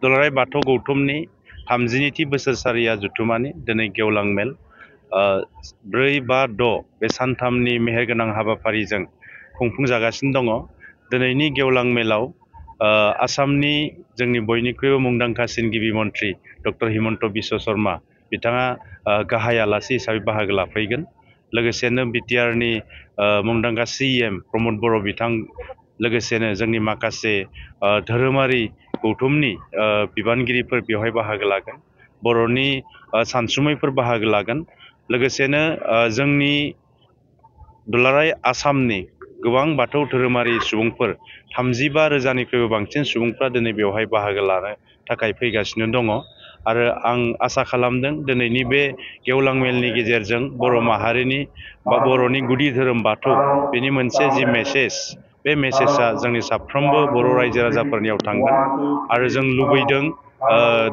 दुलाराय बाथौ गौथुमनि 30थि बोसोरसालिया जुथुमानि दिनै गेवलां मेल 4, 5, 6 बे सानथामनि मेहेरगोनां हाबाफारिजों खुंफुंजागासिनो दङ। दिनैनि गेवलां मेलाव आसामनि जोंनि बयनिख्रुइबो मुंदांखासिन गिबि मन्थ्रि डक्टर हिमन्त बिश्व शर्मा बिथाङा गाहाय आलासि हिसाबै बाहागो लाफैगोन। लोगोसेनो बिटिआरनि मुंदांखा CM प्रमद बर' बिथां लोगोसेनो जोंनि माखासे धोरोमारि गौथुमनि बिबानगिरिफोर बेवहाय बाहागो लागोन। बर'नि सानसुमैफोर बाहागो लागोन। लोगोसेनो जोंनि दुलाराय आसामनि गोबां बाथौ धोरोमारि सुबुंफोर 35,000निख्रुइबो बांसिन सुबुंफ्रा दिनै बेवहाय बाहागो लानो थाखाय फैगासिनो दङ। आरो आं आसा खालामदों दिनैनि बे गेवलां मेलनि गेजेरजों बर' माहारिनि बा बर'नि गुदि धोरोम बाथौ बेनि मोनसे जि मेसेज बे मेसेजआ जोंनि साफ्रोमबो बर' रायजो राजाफोरनियाव थांगोन। आरो जों लुबैदों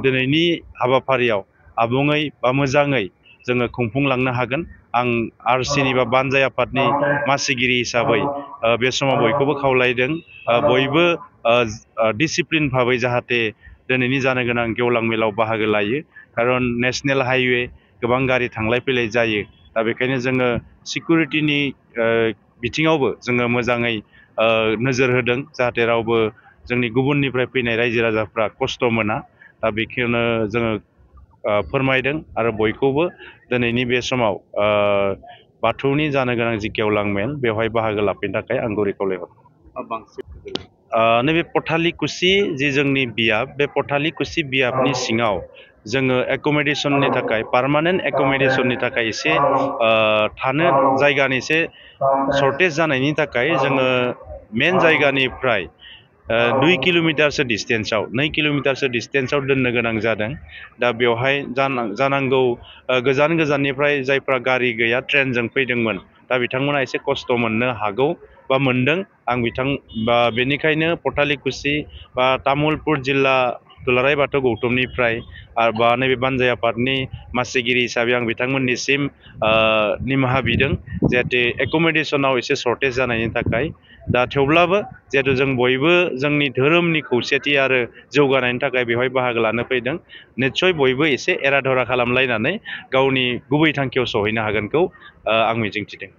दिनैनि हाबाफारियाव आबुङै बा मोजाङै जोङो खुंफुंलांनो हागोन। आं RCनि बा बानजाय आफादनि मासिगिरि हिसाबै बे समाव बयखौबो खावलायदों बयबो डिसिप्लिन भाबै जाहाथे दिनैनि जानो गोनां गेवलां मेलाव बाहागो लायो। खारन नेशनेल हाइवे गोबां गारि थांलाय फैलाय जायो। दा बेखायनो जोङो सिकिउरिटिनि बिथिङावबो जोङो मोजाङै नोजोर होदों जाहाथे रावबो जोंनि गुबुननिफ्राय फैनाय रायजो राजाफ्रा खस्थ' मोना। दा बेखौनो जोङो फोरमायदों आरो बयखौबो दिनैनि बे समाव बाथौनि जानो गोनां जि गेवलां मेल बेवहाय बाहागो लाफैनो थाखाय आं गुरै खावलायहरो। नैबे पथालिकुसि जि जोंनि बियाब बे पथालिकुसि बियाबनि सिङाव जोङो एक'मडेसननि थाखाय पार्मानेन्ट एक'मडेसननि थाखाय एसे थानो जायगानि एसे सर्टेज जानायनि थाखाय जोङो मेन जायगानिफ्राय 2 किल'मिटारसो डिसटेन्सआव 2 किल'मिटारसो डिसटेन्सआव दोननो गोनां जादों। दा बेवहाय जानांगौ गोजान गोजाननिफ्राय जायफ्रा गारि गैया ट्रेनजों फैदोंमोन दा बिथांमोना एसे खस्थ' मोननो हागौ बा मोनदों। आं बेनिखायनो पथालिकुसि बा तामुलपुर जिल्ला दुलाराय बाथौ गौथुमनिफ्राय बा नैबे बानजाय आफादनि मासिगिरि हिसाबै आं बिथांमोननिसिम निमाहा बिदों जाहाथे एक'मडेसनाव एसे सर्टेज जानायनि थाखाय। दा थेवब्लाबो जिहेतु जों बयबो जोंनि धोरोमनि खौसेथि आरो जौगानायनि थाखाय बेवहाय बाहागो लानो फैदों, निस्सय बयबो एसे एरा धरा खालामलायनानै गावनि गुबै थांखियाव सहैनो हागोनखौ आं मिजिंथिदों।